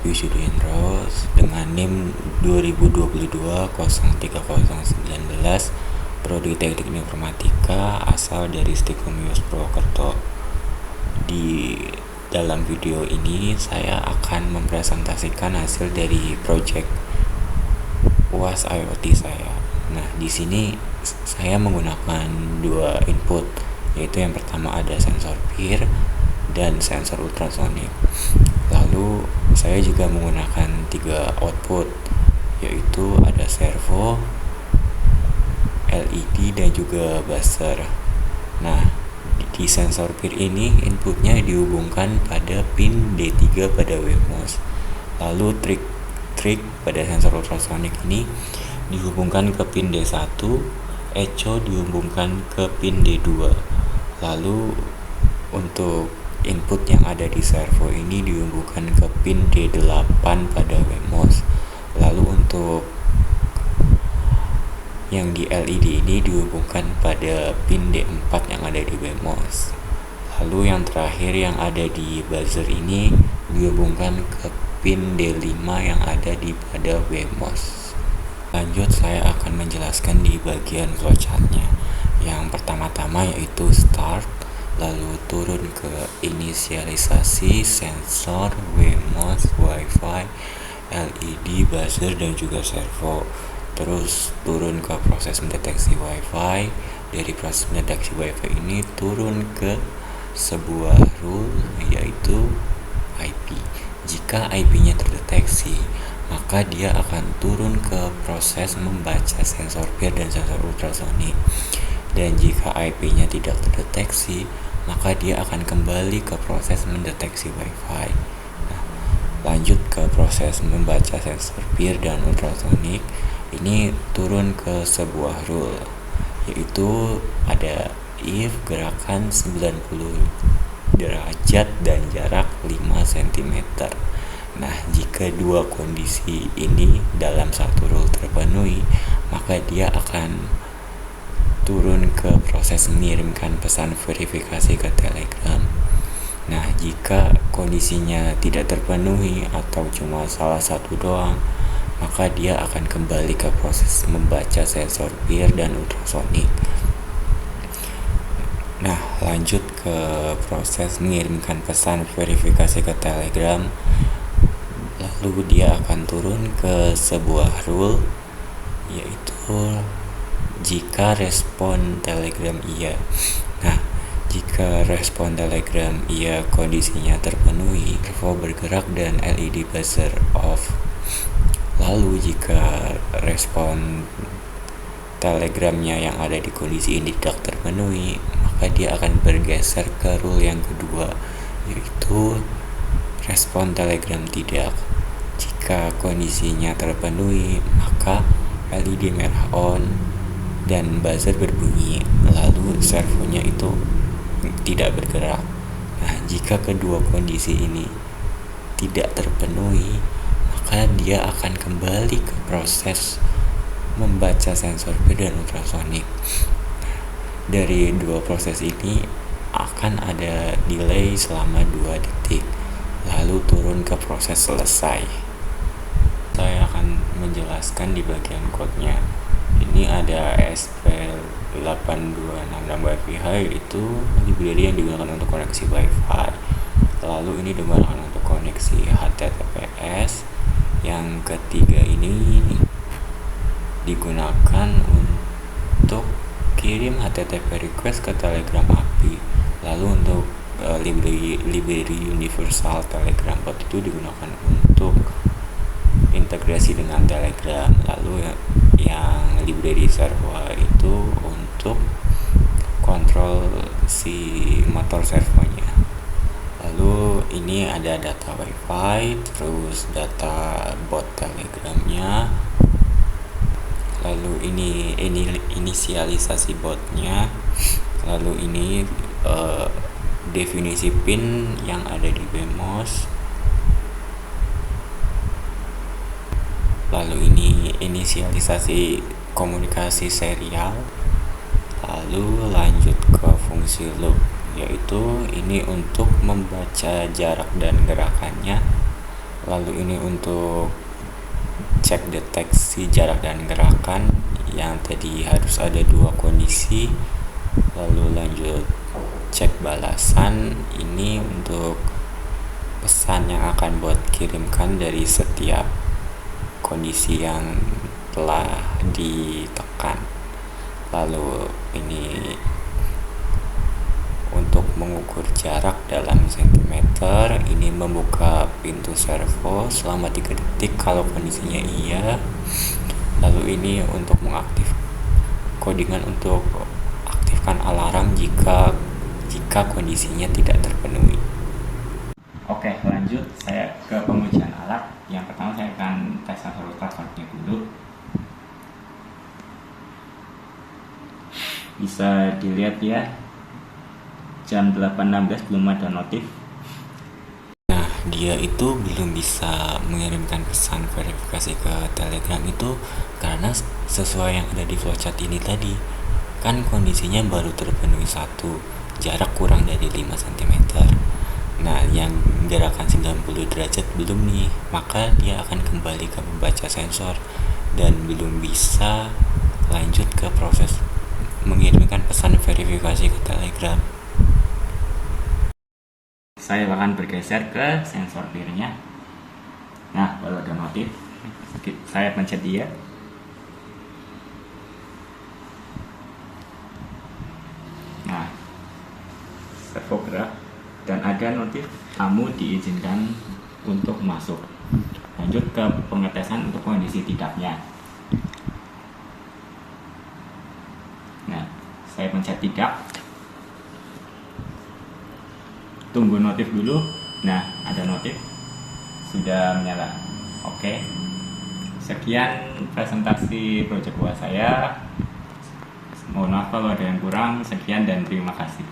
Yusudin Rose dengan NIM 2022-030919, Prodi Teknik Informatika, asal dari Stikom Yos Purwokerto. Di dalam video ini saya akan mempresentasikan hasil dari project UAS IoT saya. Nah, di sini saya menggunakan dua input, yaitu yang pertama ada sensor PIR dan sensor ultrasonik. Lalu saya juga menggunakan tiga output, yaitu ada servo, LED, dan juga buzzer. Nah, di sensor PIR ini inputnya dihubungkan pada pin D3 pada WMOS. Lalu trik pada sensor ultrasonik ini dihubungkan ke pin D1, echo dihubungkan ke pin D2. Lalu untuk input yang ada di servo ini dihubungkan ke pin D8 pada WMOS. Lalu untuk yang di LED ini dihubungkan pada pin D4 yang ada di WMOS. Lalu yang terakhir yang ada di buzzer ini dihubungkan ke pin D5 yang ada di pada WMOS. Lanjut, saya akan menjelaskan di bagian flowchartnya. Yang pertama-tama yaitu start, lalu turun ke inisialisasi sensor, WMOS, Wi-Fi, LED, buzzer, dan juga servo. Terus turun ke proses mendeteksi Wi-Fi. Dari proses mendeteksi Wi-Fi ini turun ke sebuah rule, yaitu IP. Jika IP-nya terdeteksi, maka dia akan turun ke proses membaca sensor PIR dan sensor ultrasonik. Dan jika IP-nya tidak terdeteksi, maka dia akan kembali ke proses mendeteksi Wi-Fi. Nah, lanjut ke proses membaca sensor PIR dan ultrasonik. Ini turun ke sebuah rule, yaitu ada if gerakan 90 derajat dan jarak 5 cm. Nah, jika dua kondisi ini dalam satu rule terpenuhi, maka dia akan turun ke proses mengirimkan pesan verifikasi ke Telegram. Nah, jika kondisinya tidak terpenuhi atau cuma salah satu doang, maka dia akan kembali ke proses membaca sensor PIR dan ultrasonik. Nah, lanjut ke proses mengirimkan pesan verifikasi ke Telegram. Lalu dia akan turun ke sebuah rule, yaitu jika respon Telegram iya. Nah, jika respon Telegram iya kondisinya terpenuhi, servo bergerak dan LED buzzer off. Lalu jika respon Telegramnya yang ada di kondisi ini tidak terpenuhi, maka dia akan bergeser ke rule yang kedua, yaitu respon Telegram tidak. Jika kondisinya terpenuhi, maka LED merah on dan buzzer berbunyi, lalu servonya itu tidak bergerak. Nah, jika kedua kondisi ini tidak terpenuhi, maka dia akan kembali ke proses membaca sensor PIR dan ultrasonik. Dari dua proses ini akan ada delay selama 2 detik, lalu turun ke proses selesai. Saya akan menjelaskan di bagian code-nya. Ini ada SP8266 Wi-Fi, itu library yang digunakan untuk koneksi Wi-Fi. Lalu ini digunakan untuk koneksi HTTPS. Yang ketiga ini digunakan untuk kirim HTTP request ke Telegram API. Lalu untuk library universal Telegram bot itu digunakan untuk integrasi dengan Telegram. Lalu yang library servo itu untuk kontrol si motor servonya. Lalu ini ada data Wi-Fi, terus data bot Telegramnya. Lalu ini inisialisasi botnya. Lalu ini definisi pin yang ada di WMOS. Lalu ini inisialisasi komunikasi serial. Lalu lanjut ke fungsi loop, yaitu ini untuk membaca jarak dan gerakannya. Lalu ini untuk cek deteksi jarak dan gerakan, yang tadi harus ada 2 kondisi. Lalu lanjut cek balasan, ini untuk pesan yang akan buat kirimkan dari setiap kondisi yang telah ditekan. Lalu ini untuk mengukur jarak dalam sentimeter, ini membuka pintu servo selama 3 detik kalau kondisinya iya. Lalu ini untuk mengaktif codingan untuk aktifkan alarm jika kondisinya tidak terpenuhi. Oke, lanjut saya ke pengujian alat. Yang pertama saya akan tes sensor ultrasonnya dulu. Bisa dilihat ya, jam 8.16 belum ada notif. Nah, dia itu belum bisa mengirimkan pesan verifikasi ke Telegram itu karena sesuai yang ada di flowchart ini tadi, kan kondisinya baru terpenuhi 1, jarak kurang dari 5 cm. Nah, yang gerakan 90 derajat belum nih, maka dia akan kembali ke membaca sensor dan belum bisa lanjut ke proses mengirimkan pesan verifikasi ke Telegram. Saya akan bergeser ke sensor rearnya. Nah, baru ada notif, saya pencet dia. Nah, servo gerak dan ada notif kamu diizinkan untuk masuk. Lanjut ke pengetesan untuk kondisi tidaknya. Nah, saya pencet tidak. Tunggu notif dulu. Nah, ada notif sudah menyala. Oke. Sekian presentasi project buat saya. Mohon maaf kalau ada yang kurang. Sekian dan terima kasih.